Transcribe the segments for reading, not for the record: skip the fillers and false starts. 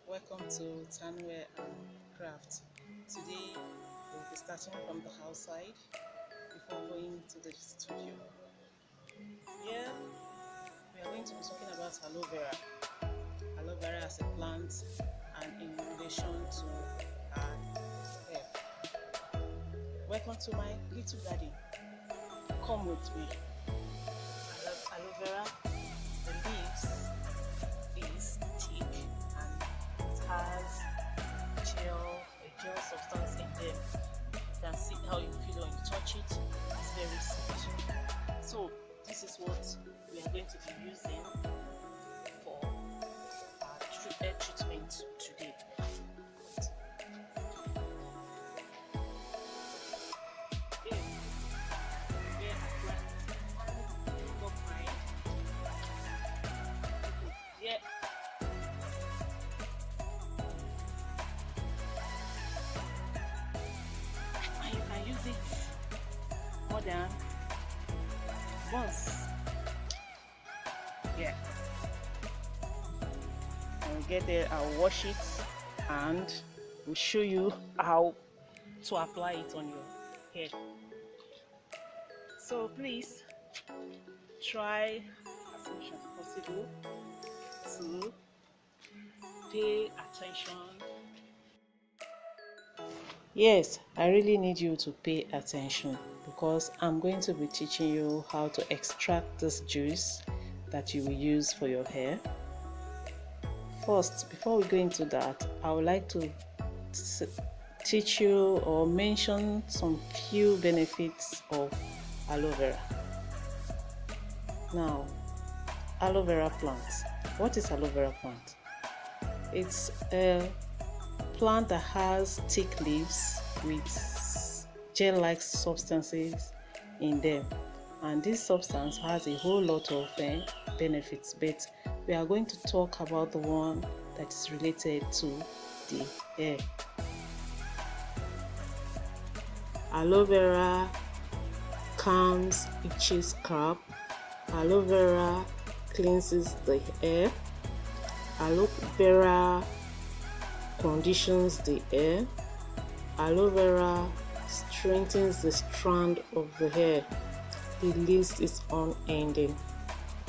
Welcome to Tanwear and Craft. Today we'll be starting from the outside before going to the studio. Here we are going to be talking about aloe vera. Aloe vera as a plant and in relation to our hair. Welcome to my little garden. Come with me. Aloe vera, the leaves is thick and it has a gel substance in them. You can see how you feel when you touch it. It's very sweet. So this is what we are going to be using for our hair treatment today. Yeah. And you can use it more than once. Yeah. I'll get there, I'll wash it and we'll show you how to apply it on your hair. So please try as much as possible to pay attention. Yes, I really need you to pay attention because I'm going to be teaching you how to extract this juice that you will use for your hair. First, before we go into that, I would like to teach you or mention some few benefits of aloe vera. Now, aloe vera plant. What is aloe vera plant? It's a plant that has thick leaves with gel-like substances in them, and this substance has a whole lot of benefits, but we are going to talk about the one that is related to the hair. Aloe vera calms itchy scalp. Aloe vera cleanses the hair. Aloe vera conditions the hair. Aloe vera strengthens the strand of the hair. The list is unending.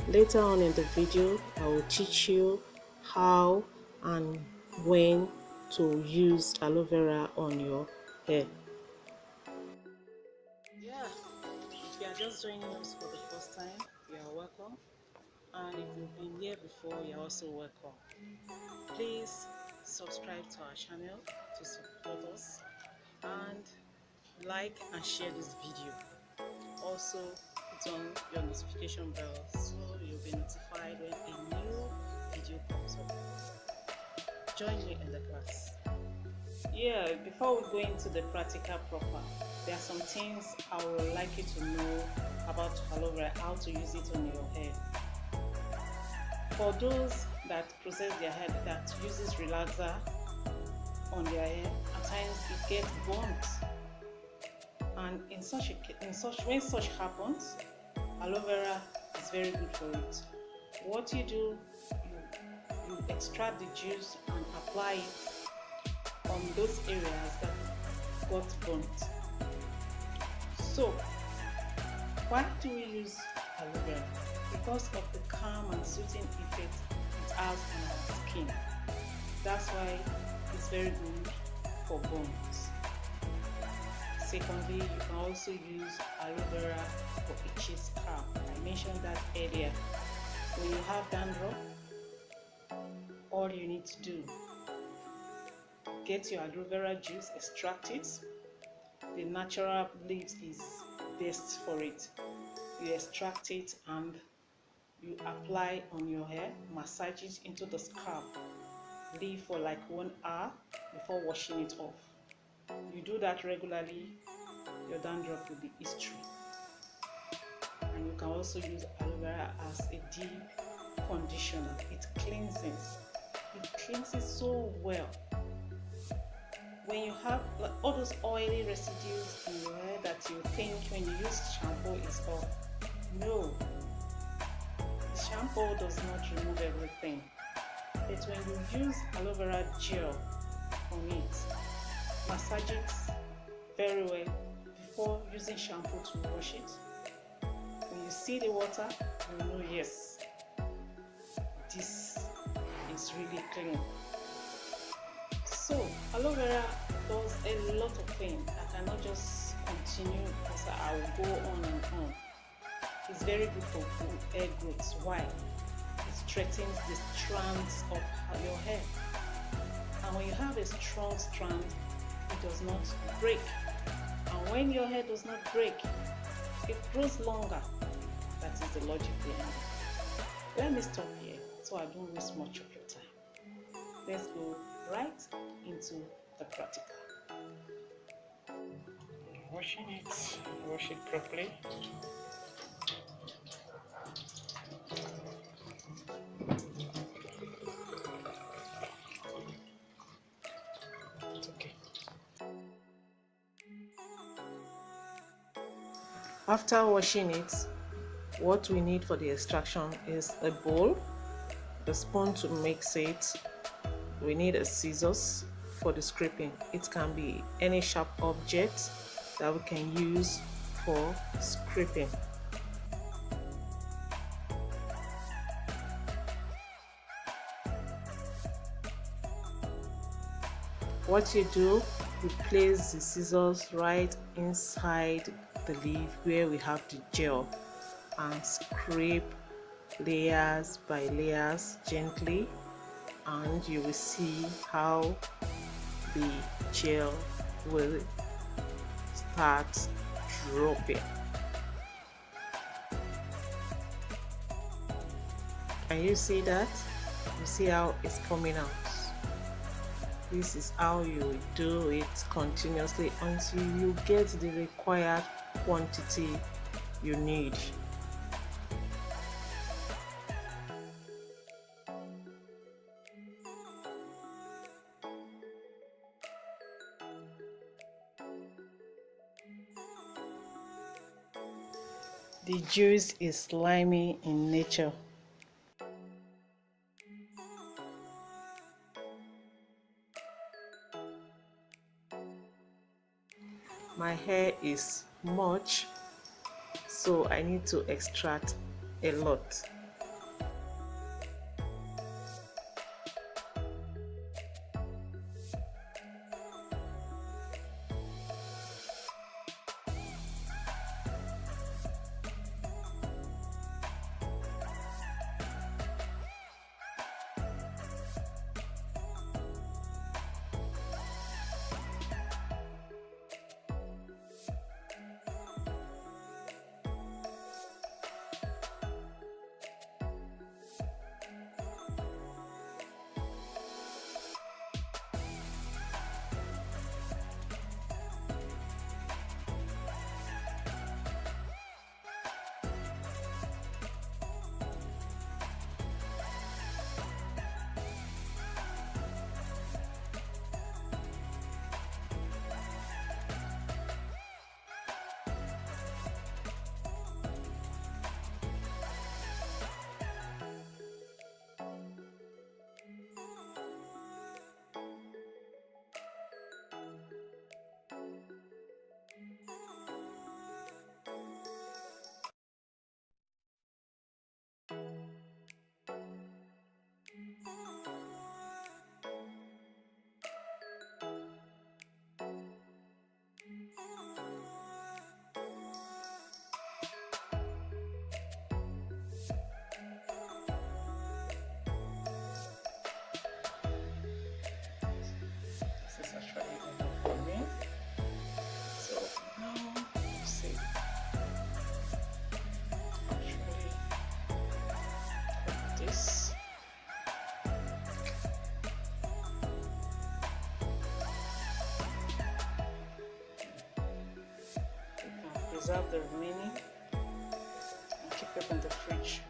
Later on in the video, I will teach you how and when to use aloe vera on your hair. Yeah, if you are just joining us for the first time, you are welcome. And if you've been here before, you're also welcome. Please subscribe to our channel to support us and like and share this video. Also put on your notification bell so you'll be notified when a new video comes up. Join me in the class. Yeah, before we go into the practical proper, there are some things I would like you to know about aloe vera, how to use it on your hair. For those that process their hair, that uses relaxer on their hair, at times it gets burnt. And when such happens, aloe vera is very good for it. What you do, you extract the juice and apply it on those areas that got burnt. So, why do we use aloe vera? Because of the calm and soothing effect it has on our skin. That's why it's very good for burns. Secondly, you can also use aloe vera for itchy scalp. I mentioned that earlier. When you have dandruff, all you need to do, get your aloe vera juice, extract it. The natural leaves is best for it. You extract it and you apply on your hair, massage it into the scalp. Leave for like 1 hour before washing it off. You do that regularly, your dandruff will be history. And you can also use aloe vera as a deep conditioner. It cleanses. It cleanses so well. When you have all those oily residues in your hair that you think when you use shampoo is off, no. The shampoo does not remove everything. But when you use aloe vera gel on it, massage it very well before using shampoo to wash it. When you see the water, you know, yes, this is really clean. So aloe vera does a lot of things. I cannot just continue because I will go on and on. It's very good for hair growth. Why? It strengthens the strands of your hair. And when you have a strong strand, it does not break. And when your hair does not break, it grows longer. That is the logic behind it. Let me stop here so I don't waste much of your time. Let's go right into the practical. Washing it, wash it properly. It's okay. After washing it, what we need for the extraction is a bowl, a spoon to mix it. We need a scissors for the scraping. It can be any sharp object that we can use for scraping. What you do, you place the scissors right inside the leaf where we have the gel and scrape layers by layers gently, and you will see how the gel will start dropping. Can you see that? You see how it's coming out. This is how you do it continuously until you get the required quantity you need. The juice is slimy in nature. My hair is much, so I need to extract a lot. Preserve the remaining and keep it in the fridge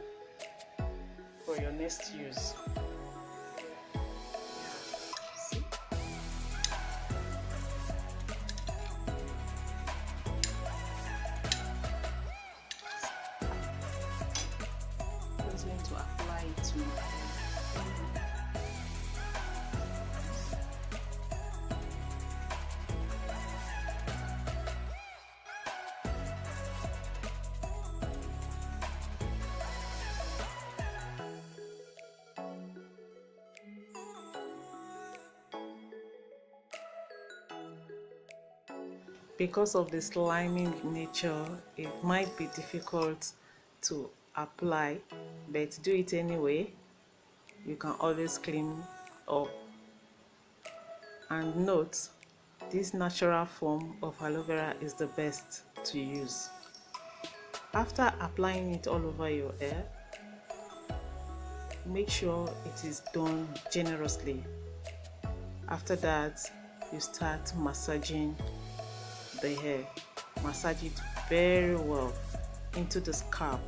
for your next use. See? I'm just going to apply it to my hair. because of the slimy nature, it might be difficult to apply, but do it anyway. You can always clean up. And note, this natural form of aloe vera is the best to use. After applying it all over your hair, make sure it is done generously. After that, you start massaging the hair. Massage it very well into the scalp,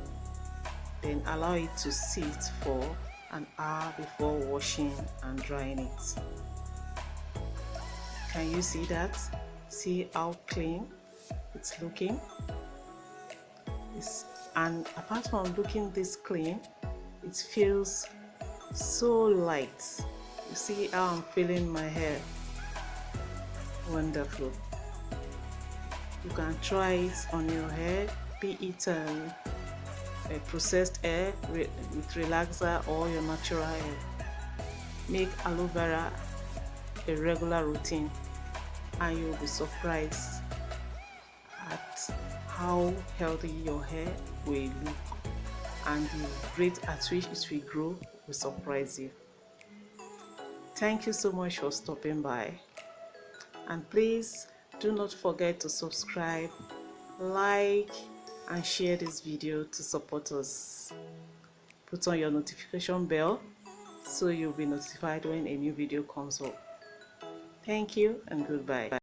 then allow it to sit for an hour before washing and drying it. Can you see that? See how clean it's looking? And apart from looking this clean, it feels so light. You see how I'm feeling my hair? Wonderful. You can try it on your hair, be it a processed hair with relaxer or your natural hair. Make aloe vera a regular routine and you'll be surprised at how healthy your hair will look, and the rate at which it will grow will surprise you. Thank you so much for stopping by, and please do not forget to subscribe, like and share this video to support us. Put on your notification bell so you'll be notified when a new video comes up. Thank you and goodbye.